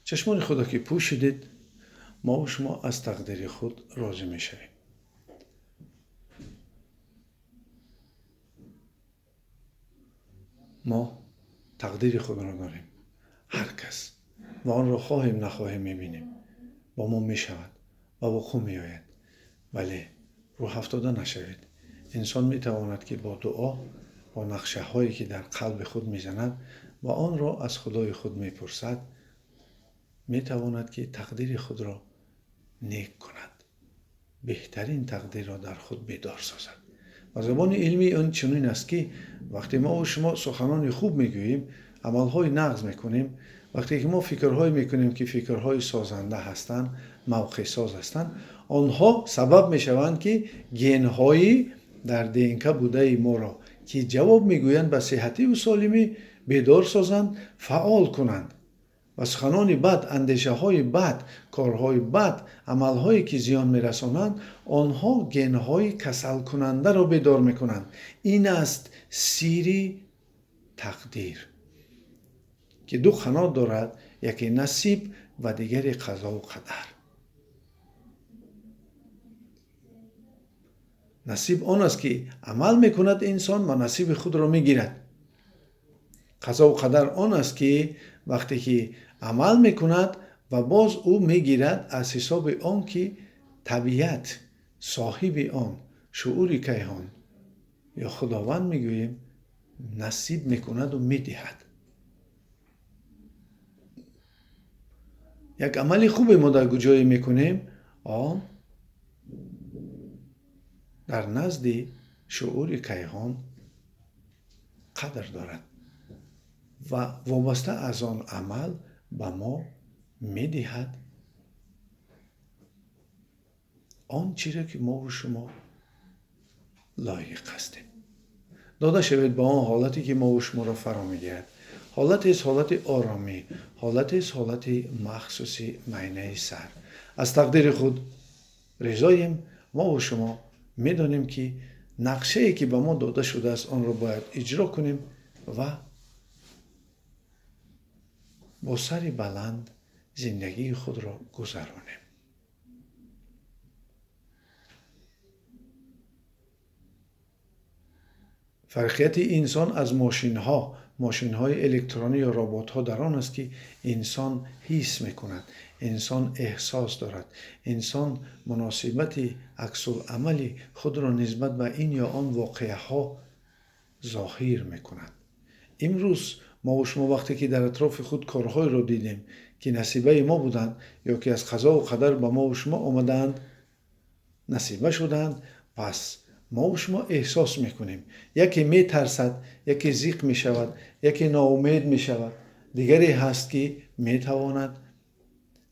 چشمان خدا که پوشیدید، ما و شما از تقدیر خود راضی میشویم. ما تقدیر خود را داریم. هر کس و آن را خواهیم نخواهیم میبینیم با ما میشود و با خود میآید. ولی رو افتاده نشوید. انسان میتواند که با دعا، با نقشه هایی که در قلب خود میزند و آن را از خدای خود میپرسد، میتواند که تقدیر خود را نیک کند، بهترین تقدیر را در خود بیدار سازد. و زبان علمی اون چنین است که وقتی ما و شما سخنان خوب میگوییم، عملهای نغز میکنیم، وقتی که ما فکرهای میکنیم که فکرهای سازنده هستند، موقع ساز هستند، آنها سبب میشوند که گنهای در دینکه بوده ما را که جواب میگویند به صحتی و سالمی بیدار سازند، فعال کنند. و سخنان بد، اندیشه های بد، کارهای بد، عملهایی که زیان میرسانند، آنها گنهای کسل کننده را بیدار میکنند. این است سیری تقدیر که دو قنات دارد، یکی نصیب و دیگری قضا و قدر. نصیب آن است که عمل میکند انسان و نصیب خود را میگیرد. قضا و قدر آن است که وقتی که عمل میکند و باز او میگیرد از حساب آن که طبیعت صاحب آن شعور کیهان یا خداوند میگوییم نصیب میکند و میدهد. یک عمل خوب ما در کجای میکنیم، آن در نزد شعور کیهان قدر دارد و وابسته از آن عمل به ما میدهد آن چیزی که ما و شما لایق هستیم. داده شود با آن حالتی که ما و شما را فرا میگیرد. حالتی است حالت آرامی، حالتی است حالت مخصوص معنی سر. از تقدیر خود رضاییم. ما و شما میدانیم که نقشه ای که به ما داده شده است آن را باید اجرا کنیم و با سر بلند زندگی خود را گذرانیم. فرقیت انسان از ماشین‌های الکترونی یا ربات‌ها در آن است که انسان حس می‌کند، انسان احساس دارد، انسان مناسبت عکس‌العمل خود را نسبت به این یا آن واقعه‌ها ظاهر می‌کند. امروز ما و شما وقتی که در اطراف خود کارهای را دیدیم که نصیبه ما بودند یا که از قضا و قدر به ما و شما آمدند، نصیبه شدند، پس ما و شما احساس میکنیم. یکی میترسد، یکی ضیق میشود، یکی ناامید میشود، دیگری هست که میتواند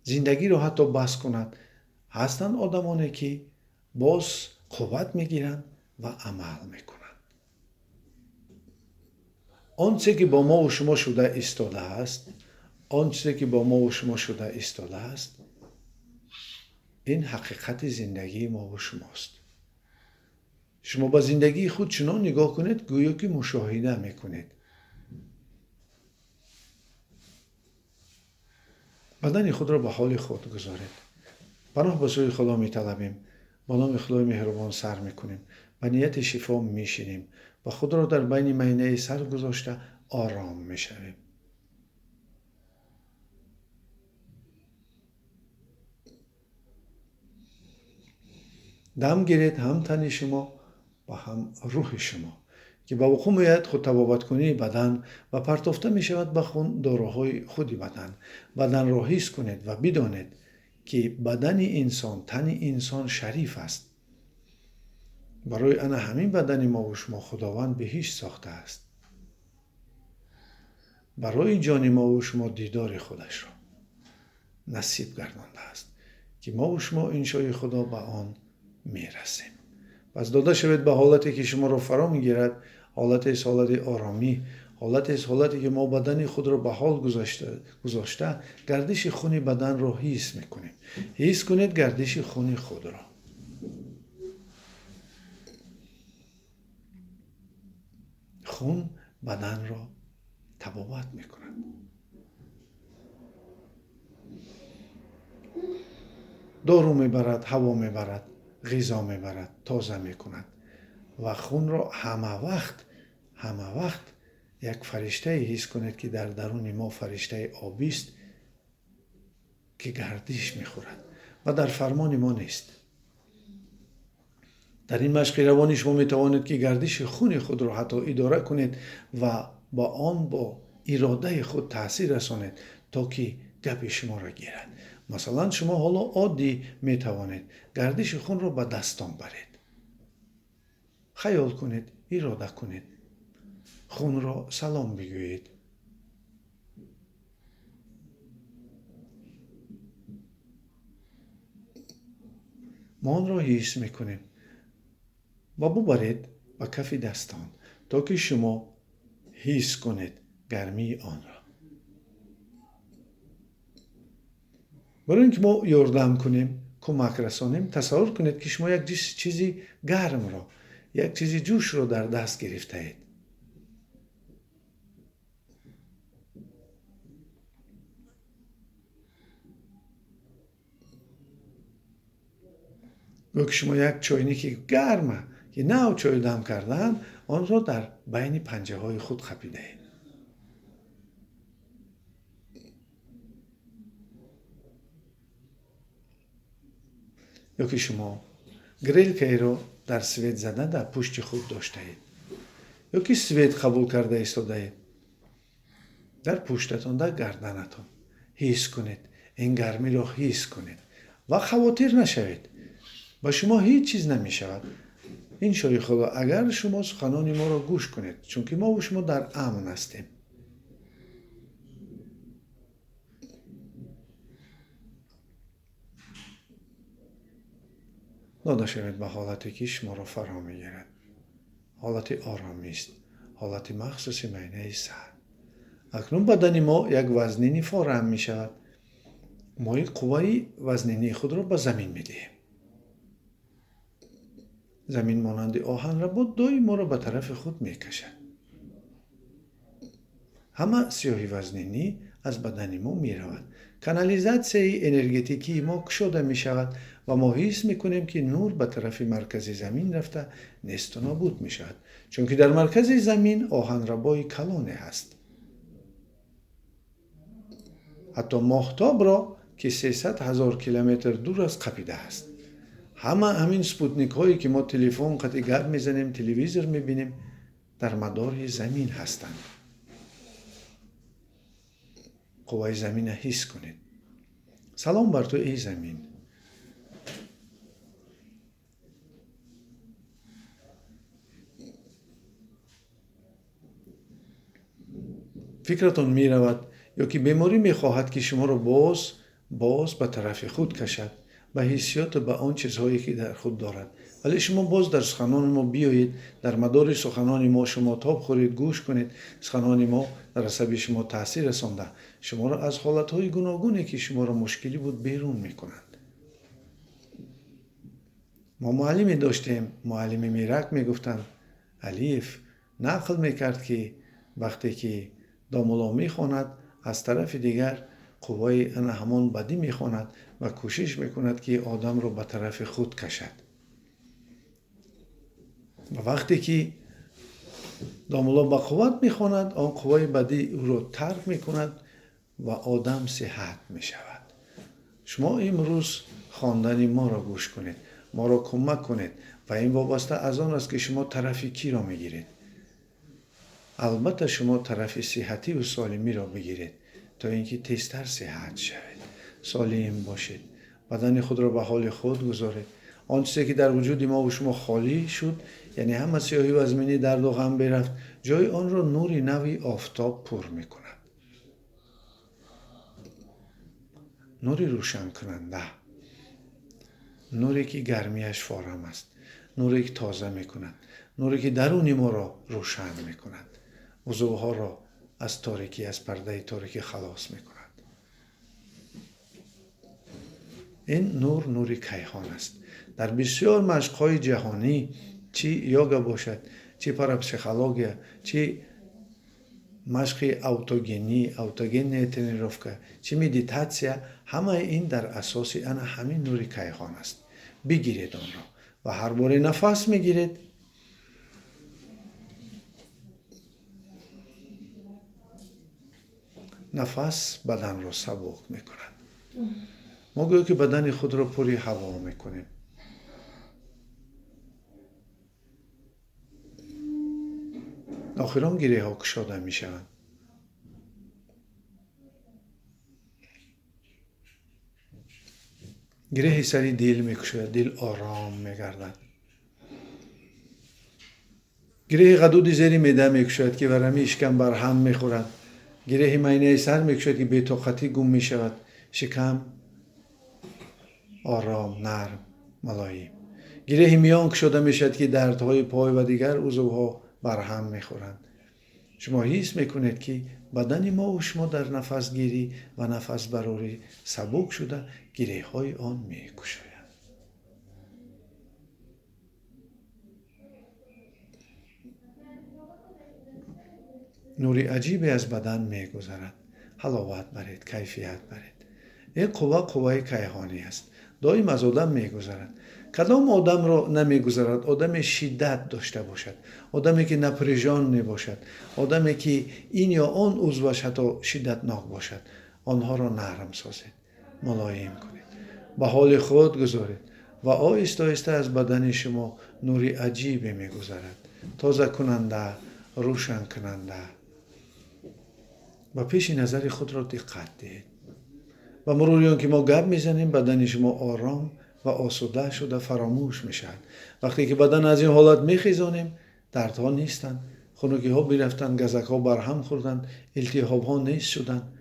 زندگی را حتی بس کند. هستند آدمانی که باز قوت میگیرند و عمل میکنند. آنچه که با ما و شما شده ایستاده است، این حقیقت زندگی ما و شماست. شما با زندگی خود چنان نگاه کنید گویا که مشاهده میکنید. بدن خود را به حال خود گذارید. پناه به سوی خدا میطلبیم. با نام خدای مهربان سر میکنیم. به نیت شفا میشینیم و خود را در بین معینه سر گذاشته آرام میشویم. دم گیرید، هم تن شما و هم روح شما که با وقوع میاد خود تبابت کنی بدن و پرتافته می شود به خون داروهای خودی بدن را حس کنید و بدانید که بدن انسان، تن انسان شریف است. برای آن همین بدن ما و شما خداوند بهشت ساخته است. برای جان ما و شما دیدار خودش را نصیب گردانده است که ما و شما انشای خدا به آن میرسیم. پس داده شود به حالتی که شما را فرا میگیرد، حالت است حالت آرامی، حالت است حالتی که ما بدن خود را به حال گذاشته گردش خون بدن را حس میکنیم. حس کنید گردش خون خود را. خون بدن را تبابت میکند. دارو میبرد، هوا میبرد، غذا میبرد، تازه میکند و خون را همه وقت یک فرشته حس کنید که در درون ما فرشته آبی است که گردش میخورد و در فرمان ما نیست. در این مشق روانی شما میتوانید که گردش خون خود را حتی اداره کنید و با اراده خود تاثیر رسانید تا که گپ شما را گیرد. مثلا شما حالا عادی میتوانید گردش خون را به دستان برید. خیال کنید، اراده کنید، خون را سلام بگویید. ما آن را حس میکنیم و ببرید به کف دستان تا که شما حس کنید گرمی آن را. برای اینکه ما یاردم کنیم، کمک رسانیم، تصور کنید که شما یک چیزی گرم را، یک چیزی جوش را در دست گرفته اید. یا که شما یک چاینکی گرمه که نو چای دم کردن، آن را در بین پنجه های خود خپیده اید. یا که شما گریل که رو در سویت زده در پشت خود داشته اید. یا که سویت قبول کرده ایستاده اید. در پشتتان، در گردنتان حس کنید. این گرمی را حس کنید و خواطر نشوید. با شما هیچ چیز نمی شود. این شای خدا اگر شما سخنان ما را گوش کنید، چون که ما و شما در امن هستیم. داده شوید به حالتی که شما را فرا میگیرد. حالت آرامی است. حالت مخصوص معنی سر. اکنون بدن ما یک وزنینی فراهم می شود. ما این قوه وزنینی خود را به زمین می دهیم. زمین مانند آهن را با دوی ما را به طرف خود می کشد. همه سیاهی وزنینی از بدن ما می رود. کانالیزاسیون انرژتیکی ما گشوده می شود و ما حس می کنیم که نور به طرف مرکز زمین رفته نیست و نابود می شود. چون که در مرکز زمین آهن ربای کلانه هست. حتی ماهتاب را که 300,000 کیلومتر دور از قپیده است. همه همین سپوتنیک هایی که ما تلفن قطع گپ میزنیم، تلویزیون میبینیم، در مدار زمین هستند. قوه زمین حس کنید. سلام بر تو ای زمین. فکرتون می رود یا که بیماری می خواهد که شما را باز به طرف خود کشد، به حسیات به آن چیزهایی که در خود دارد. ولی شما باز در سخنان ما بیایید، در مدار سخنان ما شما تاب خورید، گوش کنید. سخنان ما در عصب شما تاثیر رسانده، شما را از حالتهای گوناگونی که شما را مشکلی بود بیرون می کنند. ما معلمی داشتیم، معلم میرک می گفتند، الیف نقل می کرد که وقتی که دامولا می خواند، از طرف دیگر قوای ان همان بدی می خواند و کوشش می کند که آدم را به طرف خود کشد. و وقتی که دامولا به قوت می خواند، آن قوای بدی او را ترک می کند و آدم صحت می شود. شما امروز خواندن ما را گوش کنید، ما را کمک کنید و این وابسته از آن است که شما طرف کی را می گیرید. البته شما طرف صحتی و سالمی را بگیرید تا اینکه تیزتر صحت شوید، سالم باشید، بدن خود را به حال خود گذارید. آن چیزی که در وجود ما و شما خالی شد، یعنی همه سیاهی و ازمینی درد و غم برفت، جای آن را نوری نوی آفتاب پر می کند. نوری روشن کننده، نوری که گرمیش فارغ است، نوری که تازه می کند، نوری که درون ما را روشن می کند، عضوها را از تاریکی، از پرده تاریکی خلاص می کند. این نوری کیهان است. در بسیار مشق‌های جهانی، چی یوگا باشد، چی پاراپسیکولوژی، چی مشق اوتوگن ترنیروفکا، چه مدیتاسیا، همه این در اساس همین نور کیهان است. بگیرید آن را و هر بار نفس میگیرید نفس بدن را سبک میکند. ما گویا که بدن خود را پری هوا میکنیم. آخران گیره ها کشاده میشوند. گره سری دل میکشد، دل آرام میگردد. گره غدود زیر معده میکشد که ورمی اشکم بر هم میخورد. گره معده سر میکشد که بی‌طاقتی گم میشود. شکم آرام، نرم، ملایم. گره میان کشاده میشد که دردهای پای و دیگر عضوها بر هم میخورند. شما حس میکنید که بدن ما و شما در نفس گیری و نفس براری سبک شده گره های آن میکشاید. نوری عجیبی از بدن میگذرد. حلاوت برید، کیفیت برید. این قوه کیهانی است. دائم از آدم میگذرد. کدام آدم را نمیگذرد؟ آدم شدت داشته باشد، آدمی که نپریشان نباشد، آدمی که این یا آن عضوش حتی شدتناک باشد. آنها را نرم سازید، ملایم کنید، به حال خود گذارید و آهسته آهسته از بدن شما نوری عجیبی میگذرد، تازه کننده، روشن کننده. و پیش نظر خود را دقت دهید. و مرور که ما گپ میزنیم بدن شما آرام و آسوده شده فراموش میشد. وقتی که بدن از این حالت میخیزانیم دردها نیستند، خنکی ها برفتن، گزک ها برهم خوردن، التهاب ها نیست شدن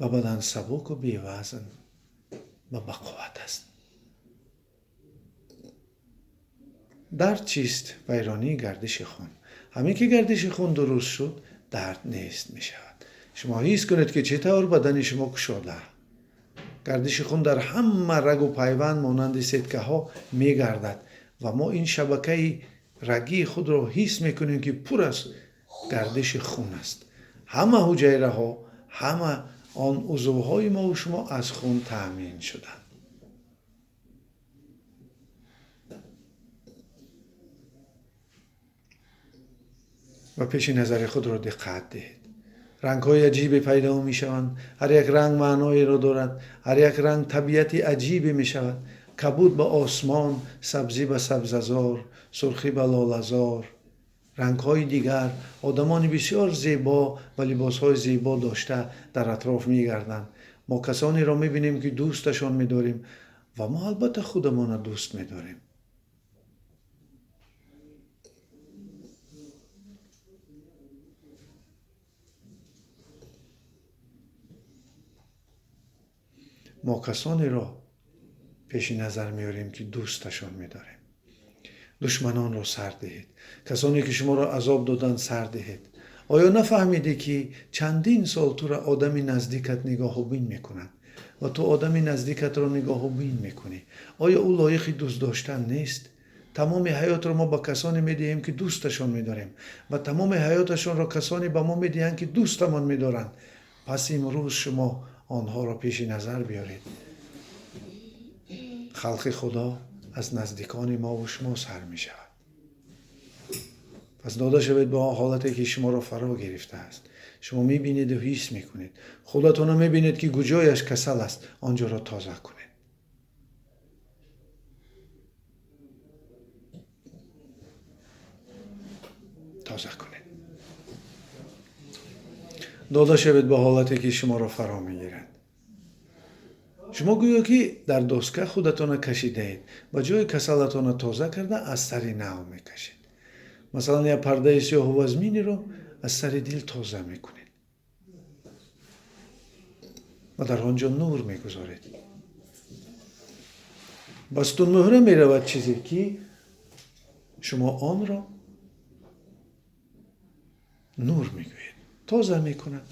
و بدن سبک و بی‌وزن و بقوت است. درد چیست؟ ویرانی گردش خون. همین که گردش خون درست شد درد نیست میشود. شما حس کنید که چطور بدن شما گشاده. گردش خون در همه رگ و پیوند مانند سکه ها میگردد و ما این شبکه رگی خود را حس میکنیم که پر از گردش خون است. همه حجره ها، همه آن عضوهای ما و شما از خون تامین شدند. و پیش نظر خود را دقت دهید. رنگ های عجیبی پیدا می شوند. هر یک رنگ معنایی را دارد. هر یک رنگ طبیعت عجیبی می شود. کبود به آسمان، سبزی به سبززار، سرخی به لاله‌زار. رنگ های دیگر، آدمان بسیار زیبا و لباس های زیبا داشته در اطراف می گردند. ما کسانی را می بینیم که دوستشان می داریم و ما البته خودمان را دوست می داریم. ما کسانی را پیش نظر میاریم که دوستشان می‌داریم. دشمنان را سر دهید. کسانی که شما را عذاب دادن سر دهید. آیا نفهمیدی که چندین سال تو را آدمی نزدیکت نگاه و بین میکنند و تو آدمی نزدیکت را نگاه و بین میکنی؟ آیا او لایق دوست داشتن نیست؟ تمام حیات را ما با کسانی میدهیم که دوستشان می‌داریم و تمام حیاتشان را کسانی به ما میدهند که دوستمان می‌دارند. پس امروز شما آنها را پیش نظر بیارید. خلق خدا از نزدیکان ما و شما سر می شود. پس داده شوید به حالتی که شما را فرا گرفته است. شما می بینید و حس می کنید. خودتون می بینید که کجایش کسل است. آنجا را تازه کنید. تازه کنید. داده شوید به حالتی که شما را فرا می گیرد. شما گویا که در دستگاه خودتان کشیده اید و جای کسلتان تازه کرده از سر نو میکشید. مثلا یک پرده سیاه و وزمینی رو از سر دل تازه میکنید و در آنجا نور میگذارید. بستون مهره میرود چیزی که شما آن را نور میگوید، تازه میکند.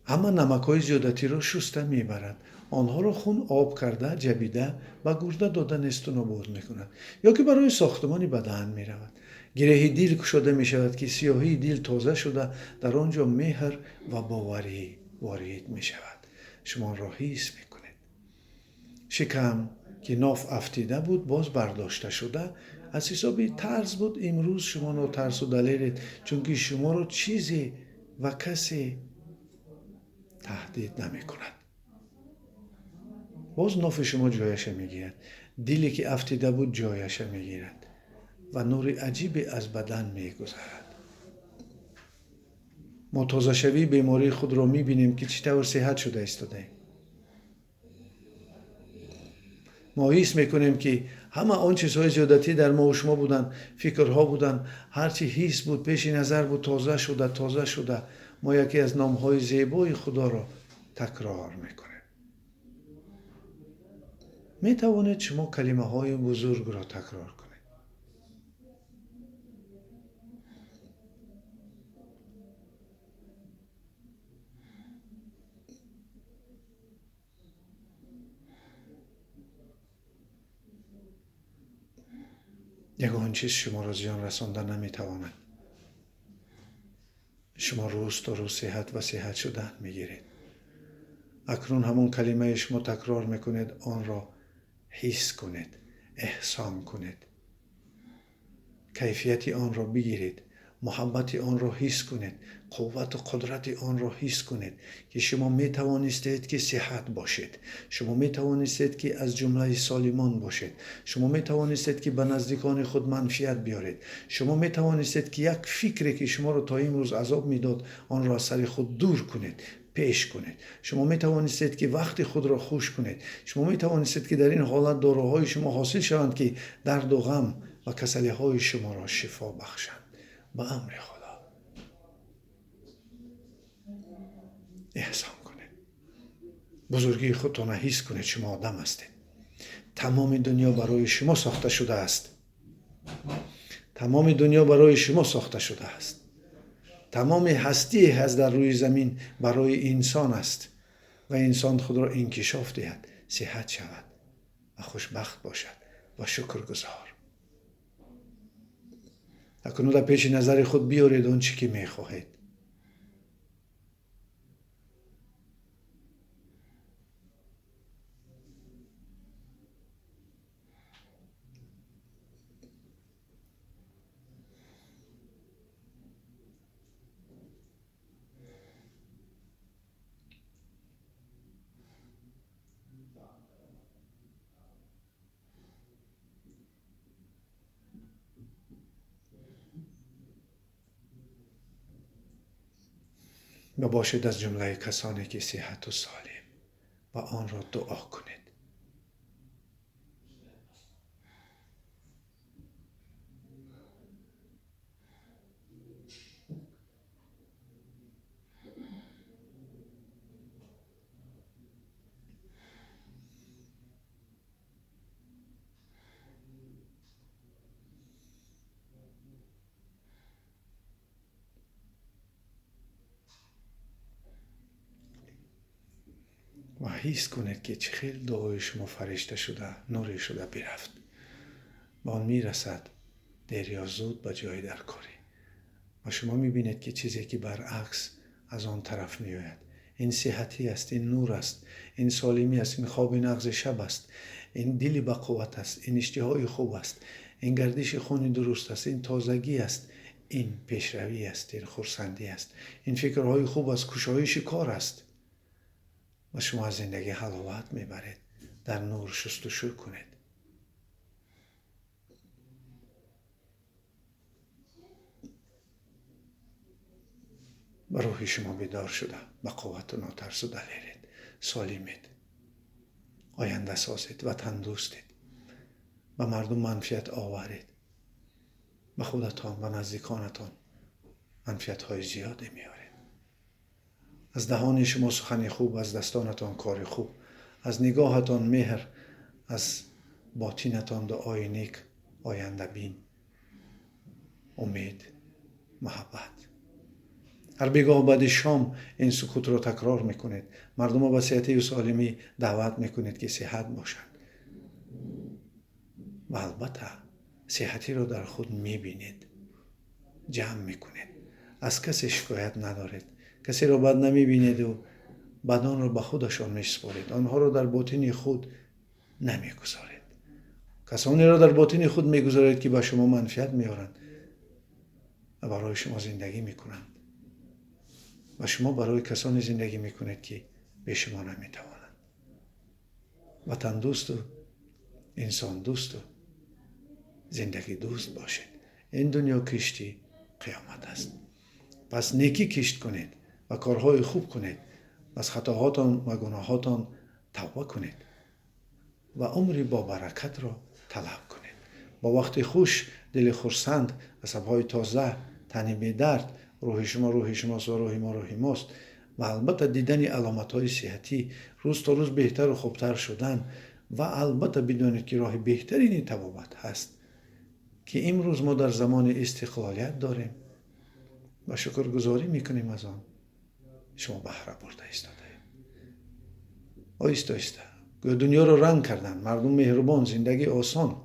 اما نمک های زیادتی را شسته میبرد. آنها را خون آب کرده جبیده و گرده داده نیست و نابود میکند، یا که برای ساختمان بدن میرود. گره دل شده میشود که سیاهی دل تازه شده در آنجا مهر و باوری وارد میشود. شما را حس میکنید. شکم که ناف افتیده بود باز برداشته شده، از حسابی ترس بود. امروز شما ناترسوده لیرید، چون که شما را چیزی و کسی تهدید نمی کند. باز ناف شما جایش میگیرد. دلی که افتیده بود جایش میگیرد و نور عجیبی از بدن میگذرد. ما تازه شوی بیماری خود را میبینیم که چطور صحت شده ایستاده. ما حس میکنیم که همه آن چیزهای زیادتی در ما و شما بودن، فکرها بودن، هرچی حس بود پیش نظر بود تازه شده. ما یکی از نامهای زیبای خدا را تکرار میکنیم. میتوانید شما کلمه های بزرگ را تکرار کنید. یگان چیز شما را زیان رسانده نمیتواند. شما روز تا روز صحت و صحت شدن میگیرید. اکنون همون کلمه شما تکرار میکنید، آن را حس کنید، احسان کنید، کیفیت آن را بگیرید، محبت آن را حس کنید، قوت و قدرت آن را حس کنید که شما می توانستید که صحت باشید. شما می توانستید که از جمله سالمان باشید. شما می توانستید که به نزدیکان خود منفعت بیارید. شما می توانستید که یک فکری که شما را تا امروز عذاب میداد آن را از سر خود دور کنید، پیش کنید. شما می توانستید که وقت خود را خوش کنید. شما می توانستید که در این حالت داروهای شما حاصل شوند که درد و غم و کسلی های شما را شفا بخشند. به امر خدا احسان کنید. بزرگی خودتان حس کنید. شما آدم هستید. تمام دنیا برای شما ساخته شده است. تمام دنیا برای شما ساخته شده است. تمام هستی هست در روی زمین برای انسان است و انسان خود را انکشاف دهد، صحت شود و خوشبخت باشد و شکرگزار. اکنون در پیش نظر خود بیارید آن چی که میخواهید. و باشید از جمله کسانی که صحت و سالم و آن را دعا کنید. و حس کنید که چه خیلی دعای شما فرشته شده، نوری شده برفت. به آن میرسد دیر یا زود به جای در کاری. و شما میبینید که چیزی که برعکس از آن طرف میآید. این صحتی است، این نور است، این سالمی است، این خواب نغز شب است، این دلی با قوت است، این اشتهای خوب است، این گردش خون درست است، این تازگی است، این پیشروی است، این خرسندی است، این فکرهای خوب است، کوشش کار است. و شما از زندگی حلاوت میبرید. در نور شستشو کنید. و روح شما بیدار شده، به قوت و ناترسوده لیرید. سالمید، آینده سازید و تندرستید. به مردم منفعت آورید. به خودتان و نزدیکانتان منفعت های زیادی میارید. از دهان شما سخن خوب، از دستانتان کار خوب، از نگاهتان مهر، از باطینتان دعای نیک، آینده بین، امید، محبت. هر بیگاه بعد شام این سکوت رو تکرار میکنید. مردم رو به صحت و سالمی دعوت میکنید که صحت باشند. و البته صحتی رو در خود میبینید، جمع میکنید، از کسی شکایت ندارید، کسی رو بد نمیبینید و بدان رو به خودشان میسپارید. آنها رو در باطن خود نمیگذارید. کسانی را در باطن خود میگذارید که به شما منفعت میارند و برای شما زندگی میکنند و شما برای کسانی زندگی میکنید که به شما نمیتوانند. وطن دوست و انسان دوست و زندگی دوست باشید. این دنیا کشتی قیامت است. پس نیکی کشت کنید و کارهای خوب کنید. از خطاهاتان و گناهاتان توبه کنید و عمری با برکت را طلب کنید. با وقت خوش، دل خرسند، عصبهای تازه، تن بی درد، روح شماست و روح ما روح ماست و البته دیدن علامت‌های صحتی، روز تا روز بهتر و خوبتر شدن و البته بدانید که راه بهترین توبت هست که امروز ما در زمان استقلالیت داریم و شکرگزاری میکنیم از آن. شما بهره برده ایستاده. آیسته دنیا رو رنگ کردن، مردم مهربان، زندگی آسان،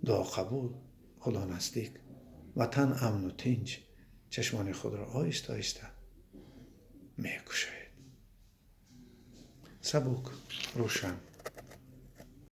دعا قبول، خدا نزدیک، وطن امن و تنج. چشمان خود را آیسته میکشید. سبک، روشن.